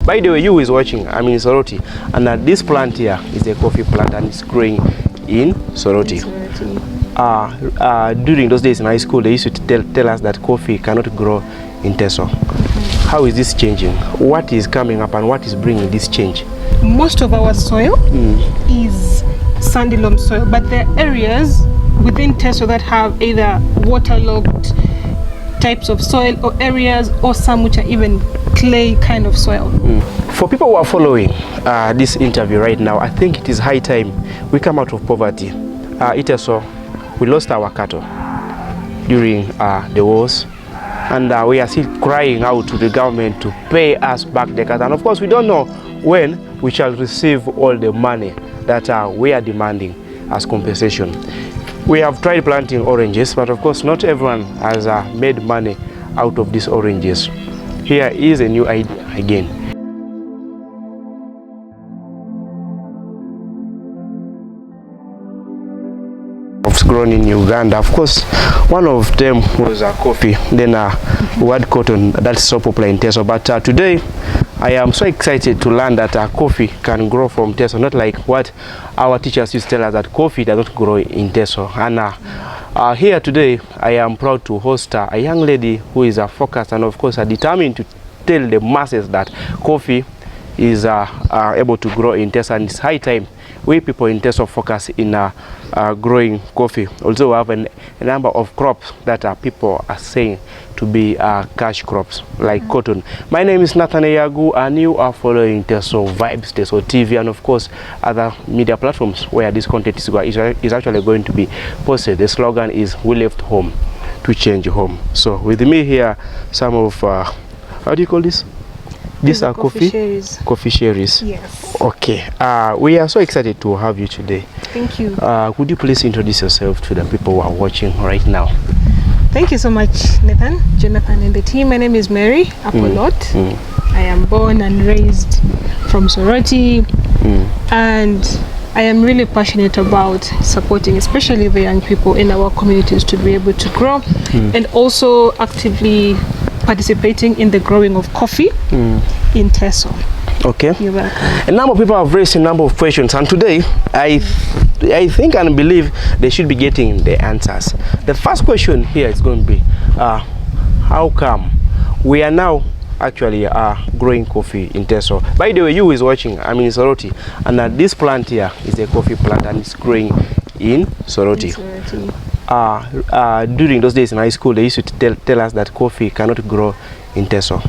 By the way, you is watching, I'm in Soroti, and this plant here is a coffee plant and it's growing in Soroti. During those days in high school, they used to tell us that coffee cannot grow in Teso. How is this changing? What is coming up and what is bringing this change? Most of our soil is sandy loam soil, but there are areas within Teso that have either waterlogged types of soil or areas, or some which are even clay kind of soil. For people who are following this interview right now, I think it is high time we come out of poverty. Teso, we lost our cattle during the wars, and we are still crying out to the government to pay us back the cattle. And of course, we don't know when we shall receive all the money that we are demanding as compensation. We have tried planting oranges, but of course not everyone has made money out of these oranges. Here is a new idea again. It's grown in Uganda. Of course, one of them was coffee, then we had cotton, that's so popular in Teso. But today, I am so excited to learn that coffee can grow from Teso, not like what our teachers used to tell us that coffee does not grow in Teso. And here today, I am proud to host a young lady who is focused and of course determined to tell the masses that coffee is able to grow in Teso, and it's high time we people in Teso focus in growing coffee. Also, we have a number of crops that people are saying to be cash crops like cotton. My name is Nathan Eyagu, and you are following Teso Vibes, Teso TV, and of course other media platforms where this content is actually going to be posted. The slogan is "We left home to change home." So with me here, some of how do you call this? These are coffee sherries. Coffee sherries. Yes. Okay. We are so excited to have you today. Thank you. Could you please introduce yourself to the people who are watching right now? Thank you so much, Nathan, Jonathan, and the team. My name is Mary Apolot. I am born and raised from Soroti, and I am really passionate about supporting, especially the young people in our communities, to be able to grow, and also actively participating in the growing of coffee in Teso. Okay. You're welcome. A number of people have raised a number of questions, and today I think and believe they should be getting the answers. The first question here is going to be, how come we are now actually growing coffee in Teso? By the way, you is watching, I'm in Soroti, and this plant here is a coffee plant and it's growing in Soroti. During those days in high school, they used to tell us that coffee cannot grow in Teso.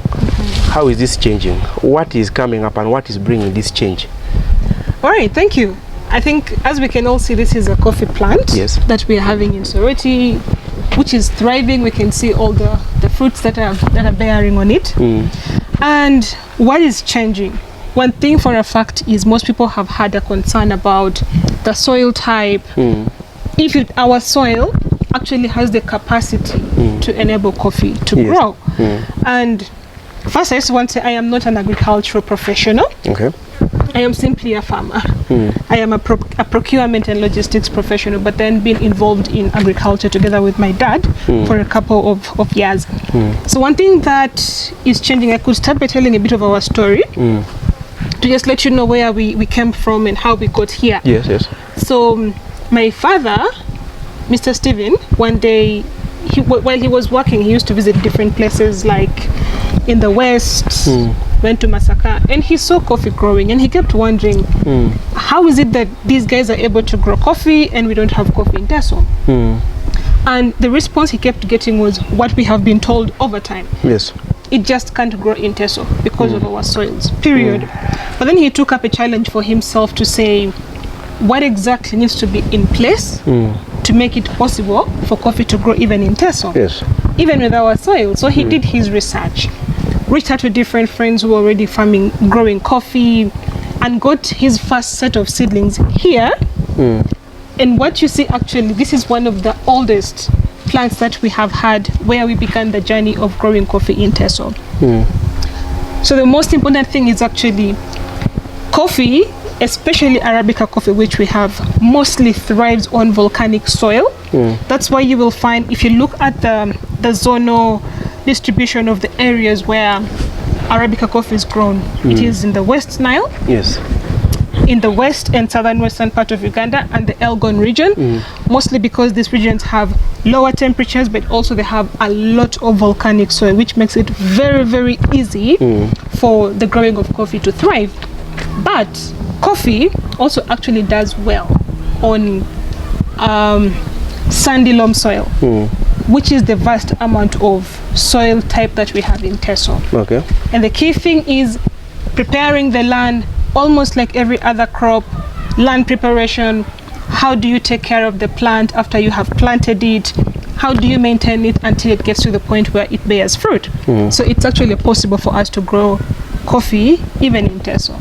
How is this changing? What is coming up and what is bringing this change? All right, thank you. I think, as we can all see, this is a coffee plant that we are having in Soroti, which is thriving. We can see all the fruits that are bearing on it. And what is changing? One thing for a fact is most people have had a concern about the soil type. If our soil actually has the capacity to enable coffee to grow. And first, I just want to say I am not an agricultural professional. Okay. I am simply a farmer. I am a procurement and logistics professional, but then been involved in agriculture together with my dad for a couple of years. So one thing that is changing, I could start by telling a bit of our story to just let you know where we came from and how we got here. Yes. So my father, Mr. Stephen, one day, while he was working, he used to visit different places like in the West, went to Masaka, and he saw coffee growing, and he kept wondering, how is it that these guys are able to grow coffee and we don't have coffee in Teso? And the response he kept getting was what we have been told over time. Yes. It just can't grow in Teso because of our soils, period. But then he took up a challenge for himself to say, what exactly needs to be in place to make it possible for coffee to grow even in Teso? Yes. Even with our soil. So he did his research, reached out to different friends who were already growing coffee, and got his first set of seedlings here. And what you see, actually, this is one of the oldest plants that we have had where we began the journey of growing coffee in Teso. So the most important thing is actually coffee, especially Arabica coffee, which we have, mostly thrives on volcanic soil. That's why you will find, if you look at the zonal distribution of the areas where Arabica coffee is grown. It is in the West Nile, Yes. in the west and southern western part of Uganda and the Elgon region, mostly because these regions have lower temperatures, but also they have a lot of volcanic soil, which makes it very, very easy for the growing of coffee to thrive. But coffee also actually does well on sandy loam soil, which is the vast amount of soil type that we have in Teso. Okay. And the key thing is preparing the land, almost like every other crop. Land preparation, how do you take care of the plant after you have planted it? How do you maintain it until it gets to the point where it bears fruit? So it's actually possible for us to grow coffee even in Teso.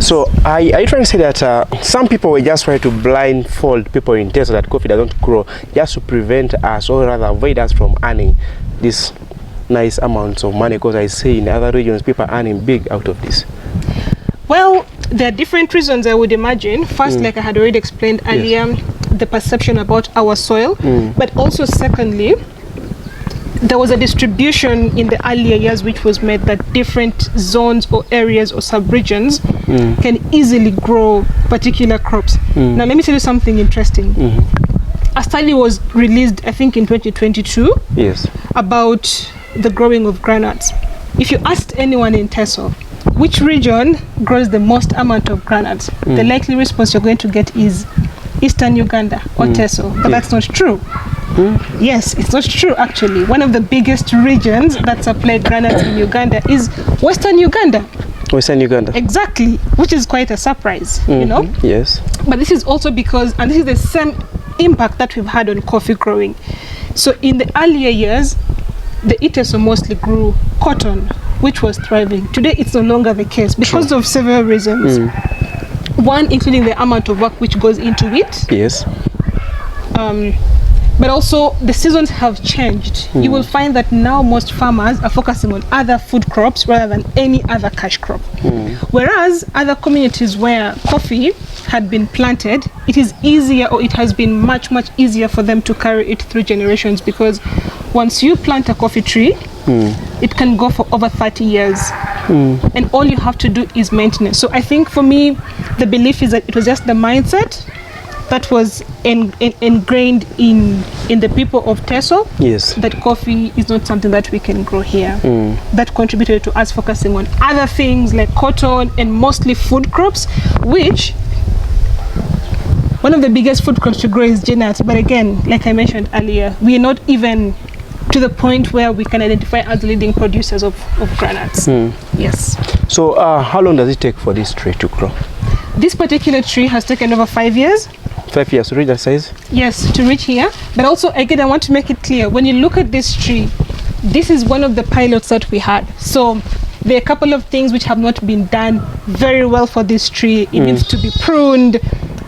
So are you trying to say that some people will just try to blindfold people in Teso that coffee doesn't grow, just to prevent us, or rather avoid us from earning this nice amounts of money? Because I see in other regions people are earning big out of this. Well, there are different reasons, I would imagine. First, like I had already explained earlier, the perception about our soil. But also secondly, there was a distribution in the earlier years which was made that different zones or areas or sub-regions can easily grow particular crops. Now, let me tell you something interesting. A study was released, I think, in 2022 about the growing of granules. If you asked anyone in Teso, which region grows the most amount of granules, the likely response you're going to get is Eastern Uganda or Teso. But that's not true. Yes, it's not true actually. One of the biggest regions that supply granules in Uganda is Western Uganda. Western Uganda. Exactly, which is quite a surprise, you know? Yes. But this is also because, and this is the same impact that we've had on coffee growing. So in the earlier years, the Teso mostly grew cotton, which was thriving. Today, it's no longer the case because of several reasons. One, including the amount of work which goes into it. Yes. But also, the seasons have changed. You will find that now most farmers are focusing on other food crops rather than any other cash crop. Whereas other communities where coffee had been planted, it is easier, or it has been much, much easier for them to carry it through generations, because once you plant a coffee tree, it can go for over 30 years. And all you have to do is maintenance. So I think for me, the belief is that it was just the mindset that was ingrained in the people of Teso, that coffee is not something that we can grow here. That contributed to us focusing on other things like cotton and mostly food crops, which one of the biggest food crops to grow is peanuts. But again, like I mentioned earlier, we are not even to the point where we can identify as leading producers of granules. Yes. So how long does it take for this tree to grow? This particular tree has taken over 5 years. 5 years to reach that size? Yes, to reach here. But also, again, I want to make it clear, when you look at this tree, this is one of the pilots that we had. So there are a couple of things which have not been done very well for this tree. It needs to be pruned.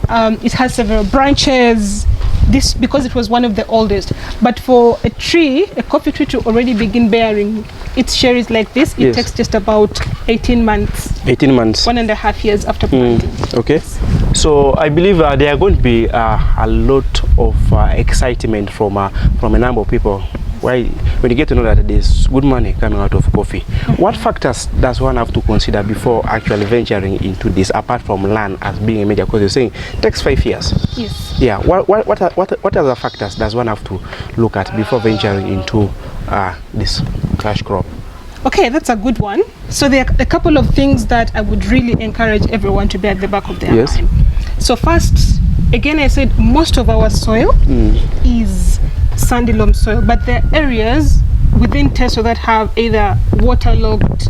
It has several branches. This because it was one of the oldest. But for a tree, a coffee tree, to already begin bearing its cherries like this, it takes just about 18 months. 18 months. 1.5 years after planting. Okay. So I believe there are going to be a lot of excitement from a number of people. Why, when you get to know that there's good money coming out of coffee, what factors does one have to consider before actually venturing into this, apart from land as being a major? Because you're saying it takes 5 years. Yes. Yeah. What other factors does one have to look at before venturing into this cash crop? Okay, that's a good one. So there are a couple of things that I would really encourage everyone to be at the back of their mind. So first, again, I said most of our soil is sandy loam soil, but there are areas within Teso that have either waterlogged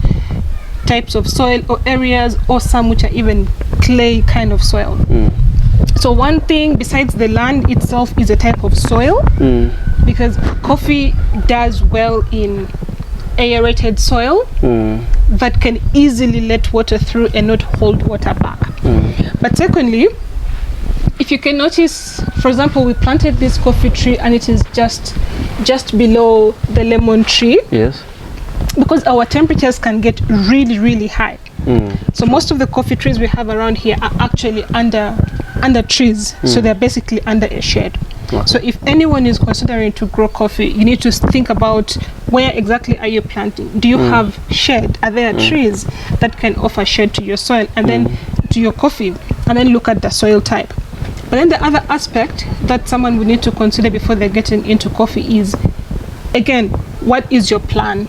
types of soil, or areas, or some which are even clay kind of soil. So one thing besides the land itself is a type of soil, because coffee does well in aerated soil that can easily let water through and not hold water back. But secondly, if you can notice, for example, we planted this coffee tree and it is just below the lemon tree. Yes. Because our temperatures can get really, really high. So most of the coffee trees we have around here are actually under trees. So they're basically under a shade. So if anyone is considering to grow coffee, you need to think about where exactly are you planting? Do you have shade? Are there trees that can offer shade to your soil and then to your coffee? And then look at the soil type. But then the other aspect that someone would need to consider before they're getting into coffee is, again, what is your plan?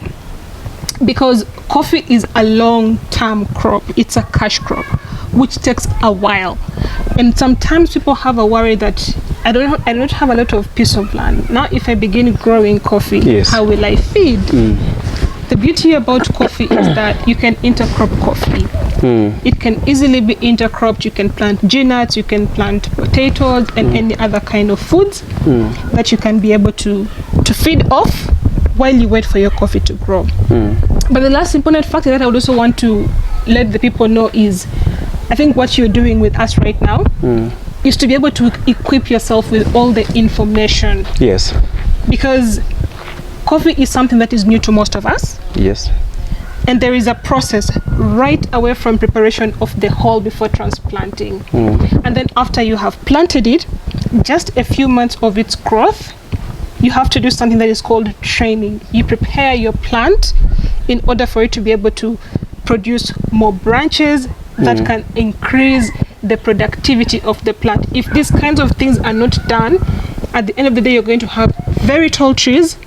Because coffee is a long-term crop. It's a cash crop, which takes a while. And sometimes people have a worry that I don't have a lot of piece of land. Now, if I begin growing coffee, how will I feed? The beauty about coffee is that you can intercrop coffee. It can easily be intercropped. You can plant nuts, you can plant potatoes and any other kind of foods that you can be able to feed off while you wait for your coffee to grow. But the last important factor that I would also want to let the people know is, I think what you're doing with us right now is to be able to equip yourself with all the information. Yes. Because coffee is something that is new to most of us. Yes. And there is a process right away from preparation of the hull before transplanting. And then after you have planted it, just a few months of its growth, you have to do something that is called training. You prepare your plant in order for it to be able to produce more branches that can increase the productivity of the plant. If these kinds of things are not done, at the end of the day, you're going to have very tall trees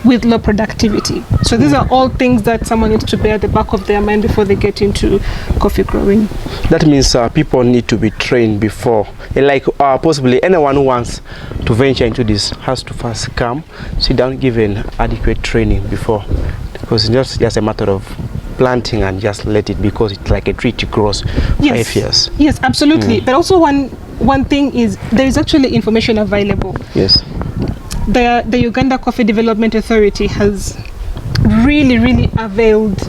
with low productivity. So these are all things that someone needs to bear at the back of their mind before they get into coffee growing. That means people need to be trained before. Like possibly anyone who wants to venture into this has to first come, sit down, given adequate training before. Because it's not just a matter of planting and just let it, because it's like a tree to grows 5 years. Yes, absolutely. But also one thing is there is actually information available. Yes. The Uganda Coffee Development Authority has really availed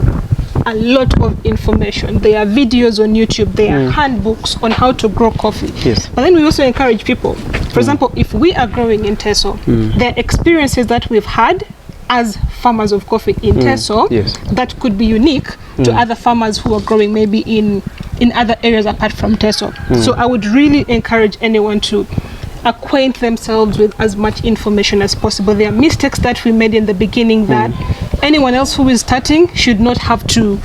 a lot of information. There are videos on YouTube, there are handbooks on how to grow coffee. Yes. But then we also encourage people. For example, if we are growing in Teso, the experiences that we've had as farmers of coffee in Teso that could be unique to other farmers who are growing maybe in other areas apart from Teso. So I would really encourage anyone to acquaint themselves with as much information as possible. There are mistakes that we made in the beginning that anyone else who is starting should not have to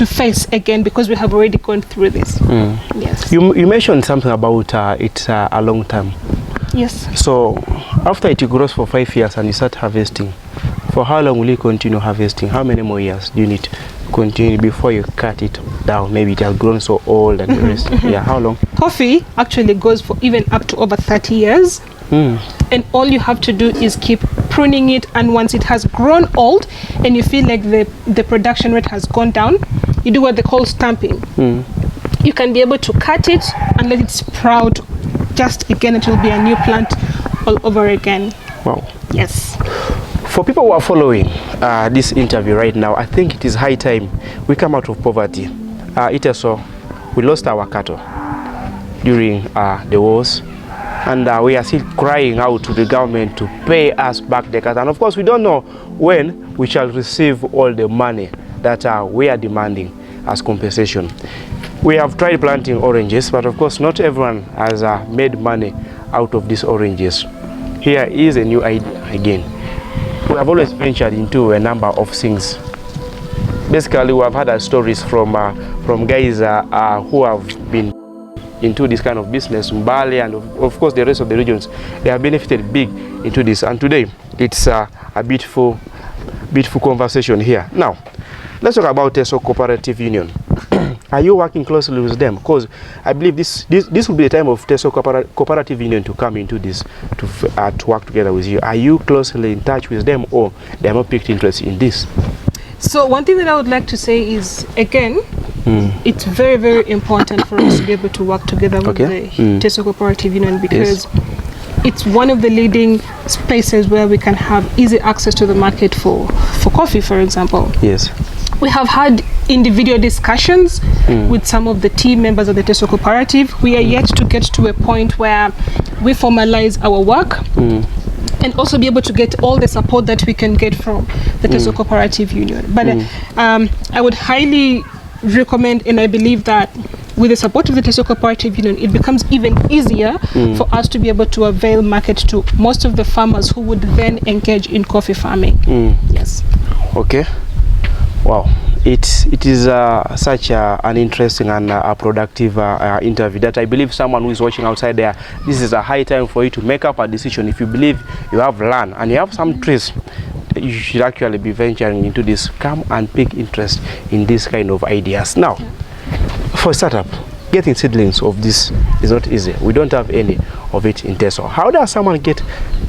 face again, because we have already gone through this. Yes. You mentioned something about it's a long time. Yes. So after it grows for 5 years and you start harvesting, for how long will you continue harvesting? How many more years do you need to continue before you cut it down? Maybe it has grown so old and the rest. Yeah, how long? Coffee actually goes for even up to over 30 years. And all you have to do is keep pruning it, and once it has grown old and you feel like the production rate has gone down, you do what they call stamping. You can be able to cut it and let it sprout just again. It will be a new plant all over again. Wow. Yes. For people who are following this interview right now, I think it is high time we come out of poverty. Teso, we lost our cattle during the wars, and we are still crying out to the government to pay us back the cattle. And of course, we don't know when we shall receive all the money that we are demanding as compensation. We have tried planting oranges, but of course, not everyone has made money out of these oranges. Here is a new idea again. We have always ventured into a number of things. Basically, we have had stories from guys who have been into this kind of business, Mbale, and of course the rest of the regions. They have benefited big into this, and today it's a beautiful conversation here. Now, let's talk about Teso Cooperative Union. Are you working closely with them? Because I believe this will be the time of Teso Cooperative Union to come into this, to work together with you. Are you closely in touch with them, or they have not picked interest in this? So one thing that I would like to say is, again, it's very important for us to be able to work together with the Teso Cooperative Union, because it's one of the leading places where we can have easy access to the market for coffee, for example. Yes. We have had individual discussions with some of the team members of the Teso Cooperative. We are yet to get to a point where we formalize our work and also be able to get all the support that we can get from the Teso Cooperative Union. But I would highly recommend, and I believe that with the support of the Teso Cooperative Union, it becomes even easier for us to be able to avail market to most of the farmers who would then engage in coffee farming. Yes. Okay. Wow. It is such an interesting and a productive interview that I believe someone who is watching outside there, this is a high time for you to make up a decision. If you believe you have land and you have some trees, you should actually be venturing into this. Come and pick interest in this kind of ideas. Now, for startup, getting seedlings of this is not easy. We don't have any of it in Teso. How does someone get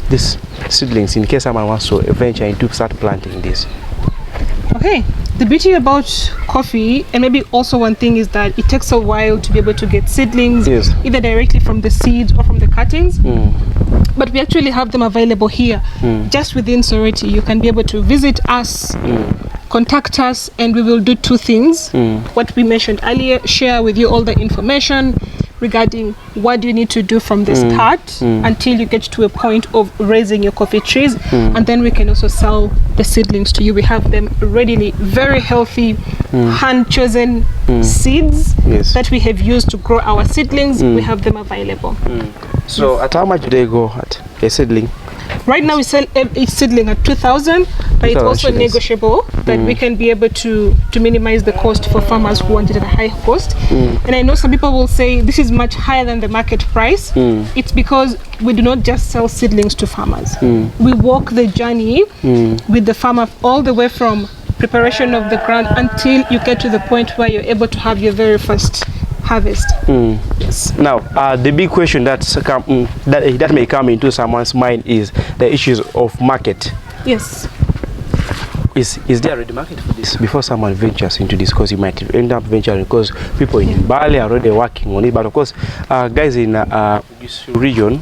these seedlings in case someone wants to venture into start planting this? Okay, the beauty about coffee, and maybe also one thing, is that it takes a while to be able to get seedlings, either directly from the seeds or from the cuttings. But we actually have them available here, just within Sorority. You can be able to visit us, contact us, and we will do two things. What we mentioned earlier, share with you all the information regarding what you need to do from the start until you get to a point of raising your coffee trees, and then we can also sell the seedlings to you. We have them readily, very healthy, hand-chosen seeds that we have used to grow our seedlings. We have them available. So at how much do they go at a seedling? Right now we sell each seedling at 2,000, but it's also negotiable that we can be able to minimize the cost for farmers who want it at a high cost. And I know some people will say this is much higher than the market price. It's because we do not just sell seedlings to farmers. We walk the journey with the farmer all the way from preparation of the ground until you get to the point where you're able to have your very first harvest. Yes. Now, the big question that may come into someone's mind is the issues of market. Yes. Is there already market for this before someone ventures into this? Because you might end up venturing because people in Bali are already working on it. But of course, guys in this region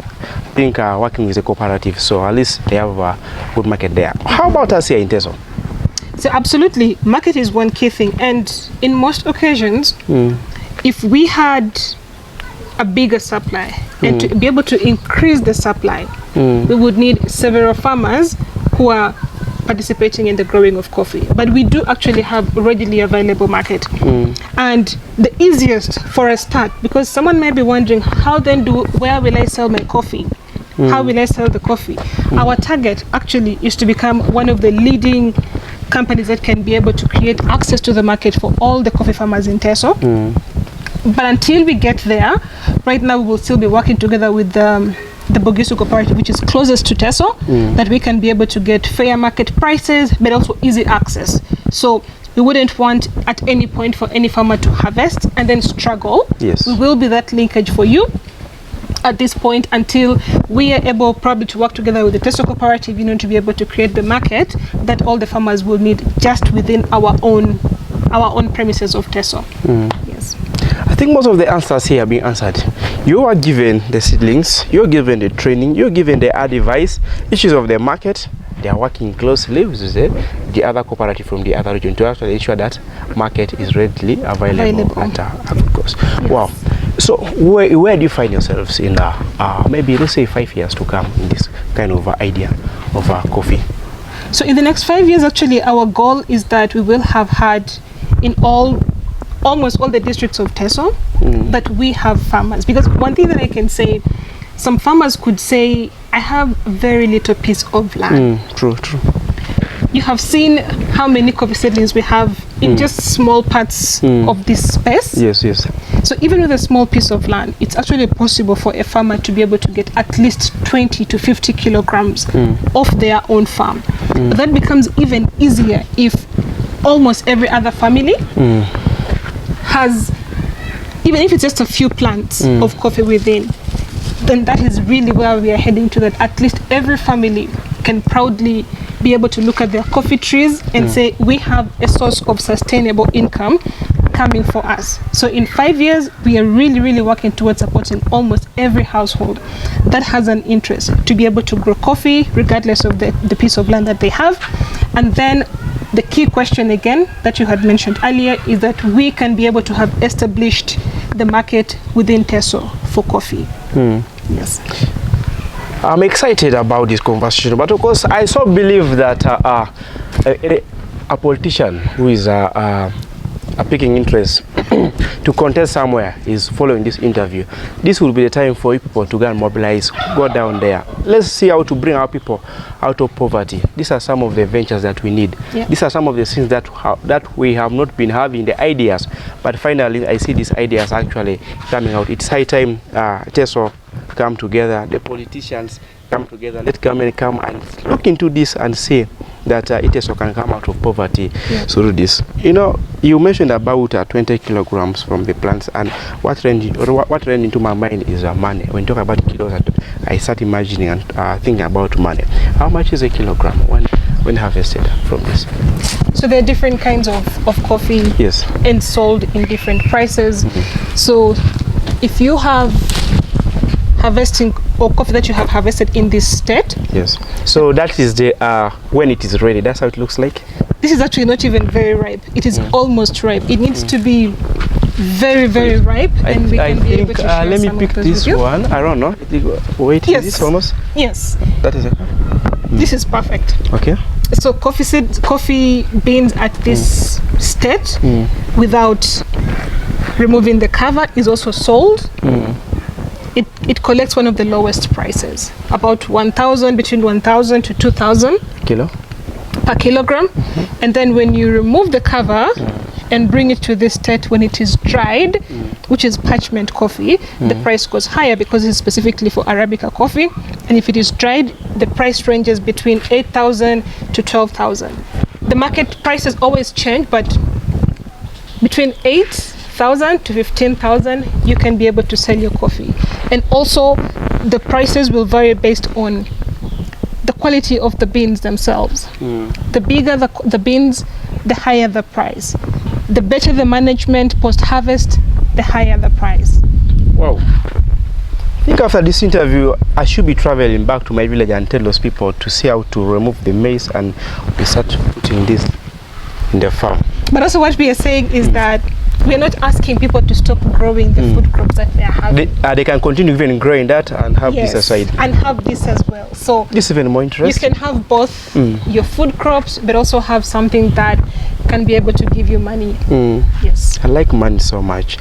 think working with a cooperative, so at least they have a good market there. How about us here in Teso? So absolutely, market is one key thing, and in most occasions, if we had a bigger supply and to be able to increase the supply, we would need several farmers who are participating in the growing of coffee. But we do actually have readily available market. And the easiest for a start, because someone may be wondering, where will I sell my coffee? How will I sell the coffee? Our target actually is to become one of the leading companies that can be able to create access to the market for all the coffee farmers in Teso. But until we get there, right now we will still be working together with the Bogisu Cooperative, which is closest to Teso, that we can be able to get fair market prices, but also easy access. So we wouldn't want at any point for any farmer to harvest and then struggle. Yes. We will be that linkage for you at this point until we are able probably to work together with the Teso Cooperative Union to be able to create the market that all the farmers will need just within our own premises of Teso. Yes. I think most of the answers here are being answered. You are given the seedlings, you're given the training, you're given the advice, issues of the market. They are working closely with the other cooperative from the other region to actually ensure that market is readily available. At a good cost. Yes. Wow. So where do you find yourselves in maybe let's say 5 years to come in this kind of idea of coffee? So in the next 5 years, actually, our goal is that we will have had in almost all the districts of Teso that we have farmers. Because one thing that I can say, some farmers could say, I have very little piece of land. True. You have seen how many coffee seedlings we have in just small parts of this space. Yes. So even with a small piece of land, it's actually possible for a farmer to be able to get at least 20 to 50 kilograms off their own farm. But that becomes even easier if almost every other family has, even if it's just a few plants of coffee within, then that is really where we are heading to, that at least every family can proudly be able to look at their coffee trees and say, we have a source of sustainable income coming for us. So in 5 years, we are really working towards supporting almost every household that has an interest to be able to grow coffee regardless of the piece of land that they have. And then the key question again that you had mentioned earlier is that we can be able to have established the market within Teso for coffee. Yes. I'm excited about this conversation, but of course I so believe that a politician who is a are picking interest to contest somewhere is following this interview, this will be the time for you people to go and mobilize, go down there. Let's see how to bring our people out of poverty. These are some of the ventures that we need. Yeah. These are some of the things that we have not been having, the ideas. But finally, I see these ideas actually coming out. It's high time Teso come together, the politicians come together. Let government come and look into this and see that Teso can come out of poverty through this. You know, you mentioned about 20 kilograms from the plants, and what ran into my mind is money. When you talk about kilos, I start imagining and thinking about money. How much is a kilogram when harvested from this? So there are different kinds of coffee, yes, and sold in different prices. So if you have harvesting or coffee that you have harvested in this state, yes, so that is the when it is ready, that's how it looks like. This is actually not even very ripe. It is almost ripe. It needs to be very, very ripe, and we can be able to share let me some pick of this one. I don't know. Wait, yes. Is this almost? Yes. That is This is perfect. Okay. So coffee beans at this state without removing the cover is also sold. It collects one of the lowest prices, about 1,000, between 1,000 to 2,000 per kilogram. And then when you remove the cover and bring it to this state when it is dried, which is parchment coffee, the price goes higher because it's specifically for Arabica coffee. And if it is dried, the price ranges between 8,000 to 12,000. The market prices always change, but between 8,000 to 15,000, you can be able to sell your coffee. And also, the prices will vary based on the quality of the beans themselves. The bigger the beans, the higher the price. The better the management post-harvest, the higher the price. Wow. I think after this interview, I should be traveling back to my village and tell those people to see how to remove the maize, and we start putting this in the farm. But also what we are saying is that we're not asking people to stop growing the food crops that they are having. They can continue even growing that and have this aside. And have this as well. So this is even more interesting. You can have both your food crops, but also have something that can be able to give you money. Yes. I like money so much.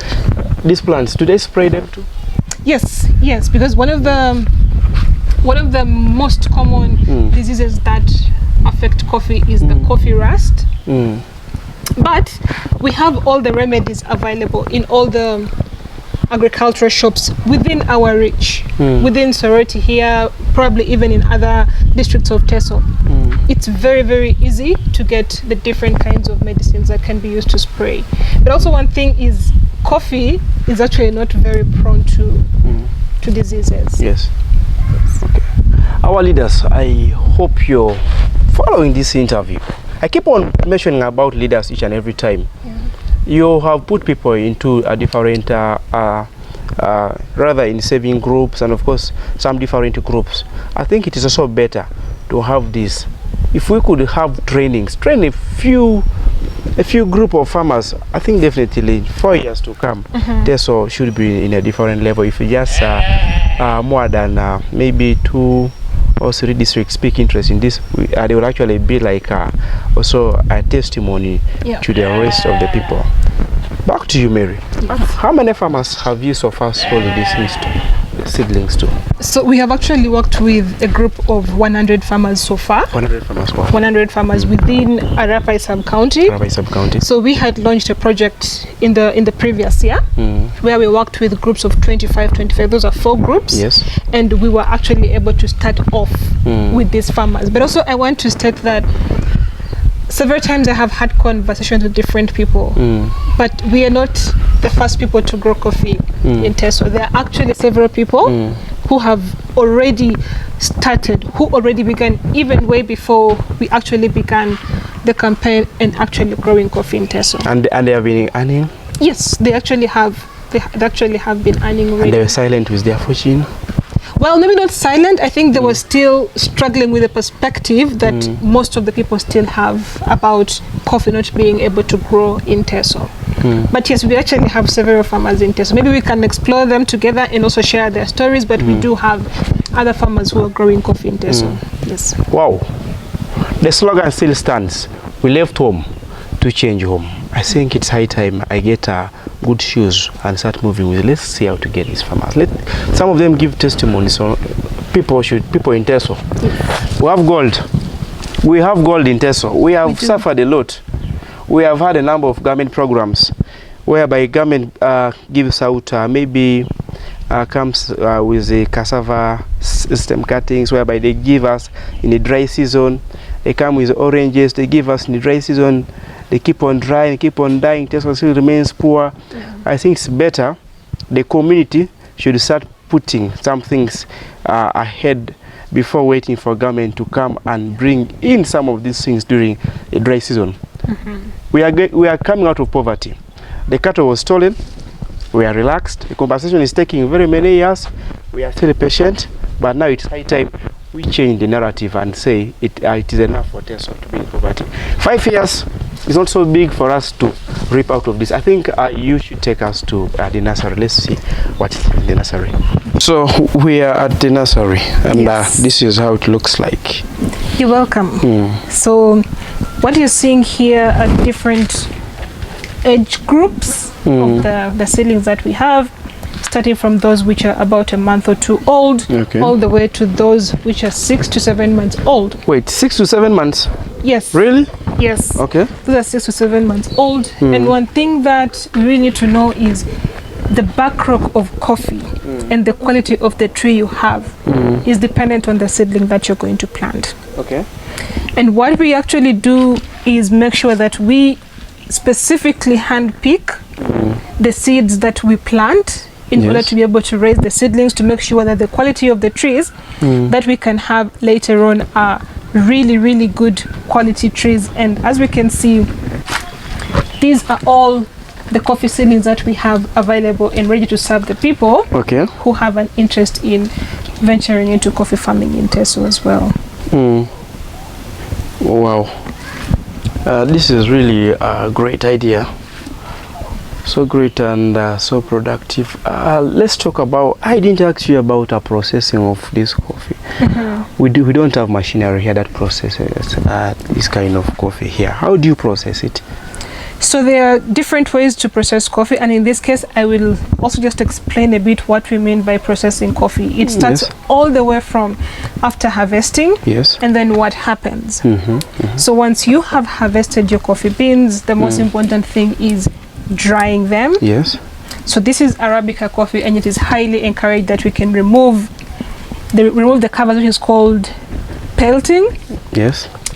These plants, do they spray them too? Yes, yes, because one of the most common diseases that affect coffee is the coffee rust. But we have all the remedies available in all the agricultural shops within our reach, within Sorority here, probably even in other districts of Teso. It's very, very easy to get the different kinds of medicines that can be used to spray. But also one thing is coffee is actually not very prone to diseases. Yes. Okay. Our leaders, I hope you're following this interview. I keep on mentioning about leaders each and every time. You have put people into a different, rather in saving groups, and of course some different groups. I think it is also better to have this. If we could have train a few group of farmers, I think definitely 4 years to come, Teso should be in a different level. If you just more than maybe 2 or 3 districts speak interest in this, they will actually be like also a testimony to the rest of the people. Back to you, Mary. How many farmers have you so far sold these things to, seedlings to? So we have actually worked with a group of 100 farmers so far. 100 farmers. Wow. 100 farmers within Arapai sub-county. So we had launched a project in the previous year where we worked with groups of 25. Those are 4 groups. Yes. And we were actually able to start off with these farmers. But also I want to state that several times I have had conversations with different people, but we are not the first people to grow coffee in Teso. There are actually several people who have already started, who already began even way before we actually began the campaign and actually growing coffee in Teso. And they have been earning? Yes, they actually have. They actually have been earning already. And they were silent with their fortune? Well, maybe not silent. I think they were still struggling with the perspective that most of the people still have about coffee not being able to grow in Teso. But yes, we actually have several farmers in Teso. Maybe we can explore them together and also share their stories, but we do have other farmers who are growing coffee in Teso. Yes. Wow. The slogan still stands. We left home to change home. I think it's high time I get good shoes and start moving with. Let's see how to get these farmers. Some of them give testimony, so people in Teso. We have gold. We have gold in Teso. We have suffered a lot. We have had a number of government programs whereby government gives out maybe comes with the cassava stem cuttings, whereby they give us in the dry season. They come with oranges, they give us in the dry season. They keep on drying, keep on dying. Teso still remains poor. I think it's better the community should start putting some things ahead before waiting for government to come and bring in some of these things during the dry season. We are coming out of poverty. The cattle was stolen. We are relaxed. The compensation is taking very many years. We are still patient, but now it's high time we change the narrative and say it is enough for Teso to be in poverty. 5 years is not so big for us to reap out of this. I think you should take us to the nursery. Let's see what's in the nursery. So we are at the nursery, and this is how it looks like. You're welcome. So what you're seeing here are different age groups of the seedlings that we have, starting from those which are about a month or two old, all the way to those which are 6 to 7 months old. Wait, 6 to 7 months? Yes. Really? Yes. Okay. Those are 6 to 7 months old. And one thing that we really need to know is the backrock of coffee and the quality of the tree you have is dependent on the seedling that you're going to plant. Okay. And what we actually do is make sure that we specifically hand-pick the seeds that we plant in order to be able to raise the seedlings, to make sure that the quality of the trees that we can have later on are really, really good quality trees. And as we can see, these are all the coffee seedlings that we have available and ready to serve the people who have an interest in venturing into coffee farming in Teso as well. Wow. This is really a great idea. So great and so productive. Let's talk about, I didn't ask you about processing of this coffee. We don't have machinery here that processes this kind of coffee here. How do you process it? So there are different ways to process coffee, and in this case I will also just explain a bit what we mean by processing coffee. It starts all the way from after harvesting and then what happens. So once you have harvested your coffee beans, the most important thing is drying them. So this is Arabica coffee, and it is highly encouraged that we can remove the covers, which is called pelting.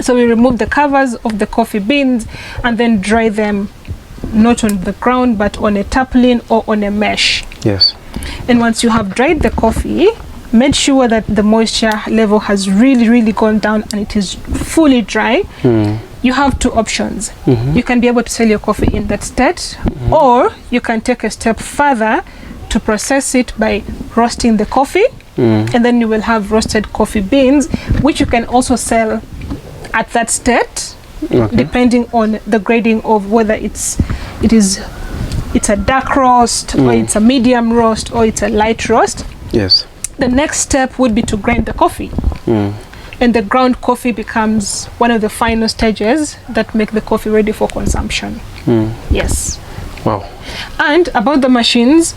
So we remove the covers of the coffee beans and then dry them not on the ground but on a tarpaulin or on a mesh. And once you have dried the coffee, make sure that the moisture level has really gone down and it is fully dry. You have two options. You can be able to sell your coffee in that state, or you can take a step further to process it by roasting the coffee, and then you will have roasted coffee beans, which you can also sell at that state, depending on the grading of whether it's a dark roast or it's a medium roast or it's a light roast. The next step would be to grind the coffee. And the ground coffee becomes one of the final stages that make the coffee ready for consumption. Wow. And about the machines,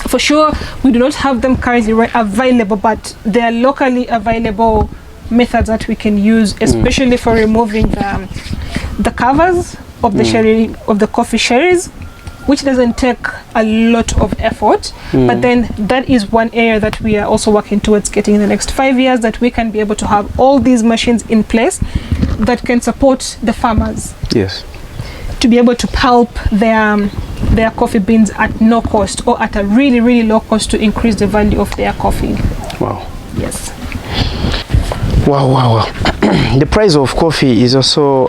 for sure we do not have them currently available, but they are locally available methods that we can use, especially for removing the covers of the sherry, of the coffee sherries, which doesn't take a lot of effort. But then that is one area that we are also working towards getting in the next 5 years, that we can be able to have all these machines in place that can support the farmers to be able to pulp their coffee beans at no cost, or at a really low cost, to increase the value of their coffee. Wow. Wow. The price of coffee is also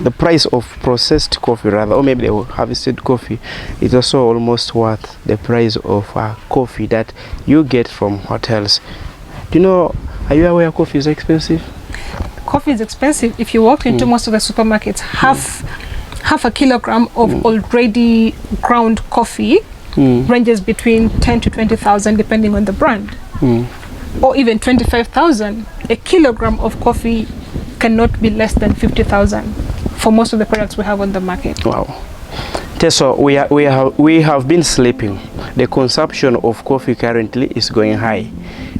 the price of processed coffee, rather, or maybe the harvested coffee, is also almost worth the price of coffee that you get from hotels. Do you know, are you aware coffee is expensive? Coffee is expensive. If you walk into most of the supermarkets, half a kilogram of already ground coffee ranges between 10 to 20,000 depending on the brand. Or even 25,000. A kilogram of coffee cannot be less than 50,000. for most of the products we have on the market. Wow. Teso, we have been sleeping. The consumption of coffee currently is going high.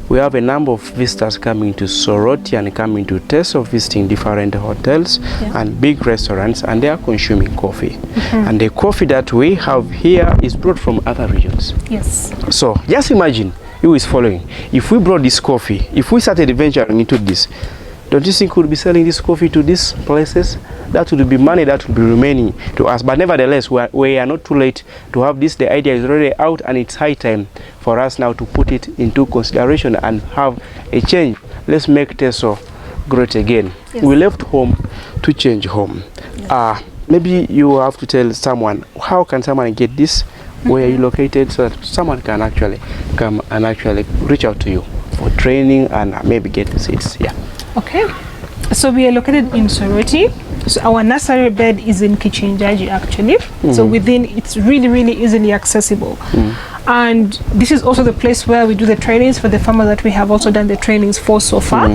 We have a number of visitors coming to Soroti and coming to Teso, visiting different hotels and big restaurants, and they are consuming coffee. And the coffee that we have here is brought from other regions. Yes. So just imagine who is following. If we brought this coffee, if we started venturing into this, don't you think we would be selling this coffee to these places? That would be money that would be remaining to us. But nevertheless, we are not too late to have this. The idea is already out, and it's high time for us now to put it into consideration and have a change. Let's make Teso great again. Yes. We left home to change home. Yes. Maybe you have to tell someone, how can someone get this? Where are you located, so that someone can actually come and actually reach out to you for training and maybe get the seeds. Yeah. Okay, so we are located in Soroti. So our nursery bed is in Kichinjaji actually. So within, it's really easily accessible. And this is also the place where we do the trainings for the farmers that we have also done the trainings for so far.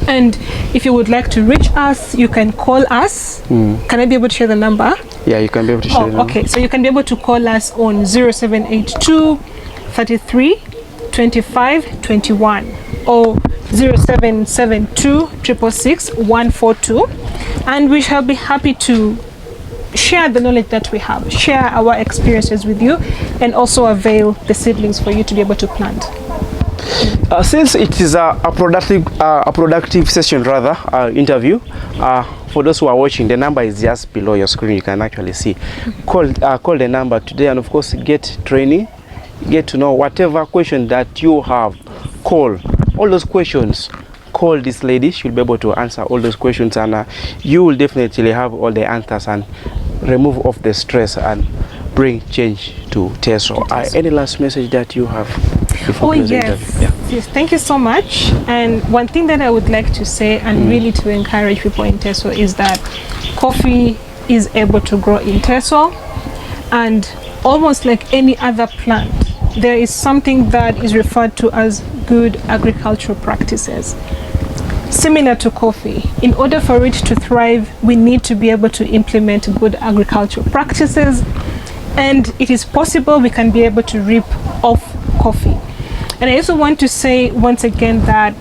And if you would like to reach us, you can call us. Can I be able to share the number? Yeah, you can be able to share the number. Okay, so you can be able to call us on 0782 33 25 21 or 0772 666 142, and we shall be happy to share the knowledge that we have, share our experiences with you, and also avail the seedlings for you to be able to plant. Since it is a productive session, rather interview, for those who are watching, the number is just below your screen. You can actually see. Call the number today, and of course get training, get to know whatever question that you have. Call all those questions. Call this lady. She'll be able to answer all those questions, and you will definitely have all the answers and remove off the stress and bring change to Teso. Any last message that you have before closing the interview? Yes, thank you so much. And one thing that I would like to say and really to encourage people in Teso is that coffee is able to grow in Teso, and almost like any other plant, there is something that is referred to as good agricultural practices. Similar to coffee, in order for it to thrive, we need to be able to implement good agricultural practices, and it is possible we can be able to reap off coffee. And I also want to say once again that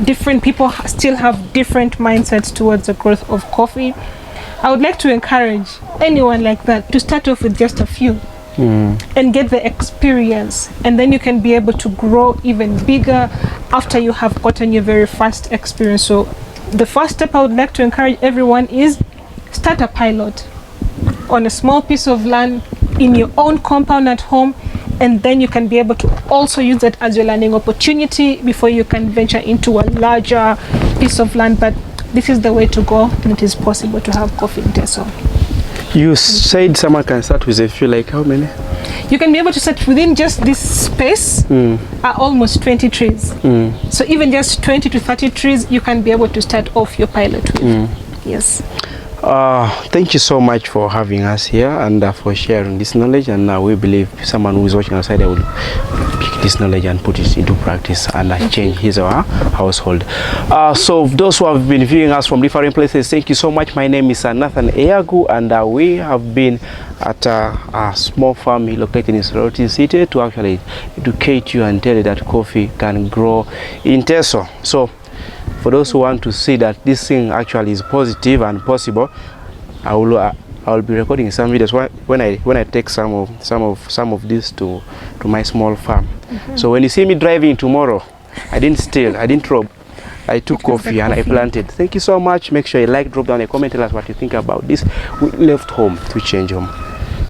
different people still have different mindsets towards the growth of coffee. I would like to encourage anyone like that to start off with just a few. And get the experience, and then you can be able to grow even bigger after you have gotten your very first experience. So the first step I would like to encourage everyone is start a pilot on a small piece of land in your own compound at home, and then you can be able to also use that as your learning opportunity before you can venture into a larger piece of land. But this is the way to go, and it is possible to have coffee in Teso. You said someone can start with a few, like how many? You can be able to start within just this space are almost 20 trees. So even just 20 to 30 trees, you can be able to start off your pilot with. Yes. Thank you so much for having us here and for sharing this knowledge, and we believe someone who is watching outside will pick this knowledge and put it into practice and change his or her household. So those who have been viewing us from different places, thank you so much. My name is Nathan Eyagu, and we have been at a small farm located in Soroti City to actually educate you and tell you that coffee can grow in Teso. So for those who want to see that this thing actually is positive and possible, I will be recording some videos when I take some of this to my small farm. So when you see me driving tomorrow, I didn't steal, I didn't rob, I took coffee and I planted. Thank you so much. Make sure you like, drop down a comment, tell us what you think about this. We left home to change home.